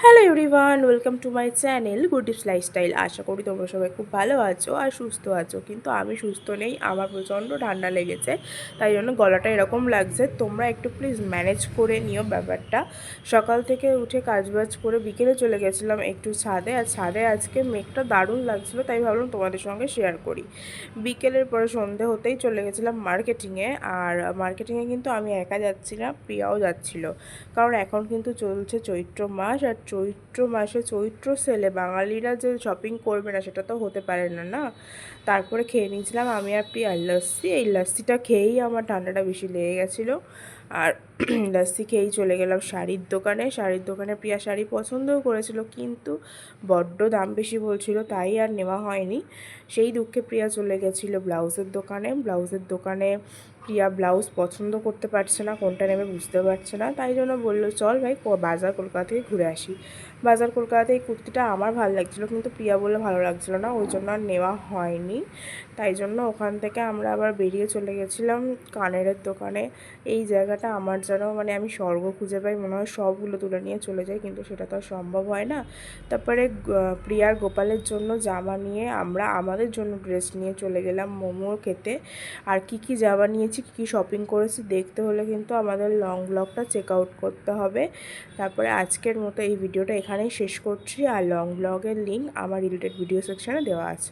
Hello everyone, welcome to my channel good tips lifestyle. আশা করি তোমরা সবাই খুব ভালো আছো আর সুস্থ আছো, কিন্তু আমি সুস্থ নেই। আমার প্রচণ্ড ঠান্ডা লেগেছে, তাই জন্য গলাটা এরকম লাগছে। তোমরা একটু প্লিজ ম্যানেজ করে নিও ব্যাপারটা। সকাল থেকে উঠে কাজবাজ করে বিকেলে চলে গেছিলাম একটু ছাদে, আর ছাদে আজকে মেঘটা দারুণ লাগছিলো, তাই ভাবলাম তোমাদের সঙ্গে শেয়ার করি। বিকেলের পরে সন্ধে হতেই চলে গেছিলাম মার্কেটিংয়ে। আর মার্কেটিংয়ে কিন্তু আমি একা যাচ্ছি না, প্রিয়াও যাচ্ছিলো। কারণ এখন কিন্তু চলছে চৈত্র মাস, আর চৈত্র মাসে চৈত্র সেলে বাঙালিরা যে শপিং করবে না সেটা তো হতে পারে না না। তারপরে খেয়ে নিয়েছিলাম আমি আর প্রিয়া লস্যি। এই লস্যিটা খেয়েই আমার ঠান্ডাটা বেশি লেগে গেছিলো। আর লস্যি খেয়েই চলে গেলাম শাড়ির দোকানে প্রিয়া শাড়ি পছন্দও করেছিল, কিন্তু বড্ড দাম বেশি বলছিল, তাই আর নেওয়া হয়নি। সেই দুঃখে প্রিয়া চলে গেছিলো ব্লাউজের দোকানে। প্রিয়া ব্লাউজ পছন্দ করতে পারছে না, কোনটা নেবে বুঝতে পারছে না, তাই জন্য বললো চল ভাই বাজার কলকাতা থেকে ঘুরে আসি। বাজার কলকাতাতে এই কুর্তিটা আমার ভালো লাগছিলো, কিন্তু প্রিয়া বললে ভালো লাগছিলো না, ওই জন্য আর নেওয়া হয়নি। তাই জন্য ওখান থেকে আমরা আবার বেরিয়ে চলে গেছিলাম কানেরের দোকানে। এই জায়গাটা আমার যেন মানে আমি স্বর্গ খুঁজে পাই, মনে হয় সবগুলো তুলে নিয়ে চলে যাই, কিন্তু সেটা তো আর সম্ভব হয় না। তারপরে প্রিয়ার গোপালের জন্য জামা নিয়ে আমরা আমাদের জন্য ড্রেস নিয়ে চলে গেলাম মোমো খেতে। আর কি কি জামা নিয়েছি, কী কী শপিং করেছি দেখতে হলে কিন্তু আমাদের লং ব্লগটা চেক আউট করতে হবে। তারপরে আজকের মতো এই ভিডিওটা এখানেই শেষ করছি, আর লং ব্লগের লিঙ্ক আমার রিলেটেড ভিডিও সেকশানে দেওয়া আছে।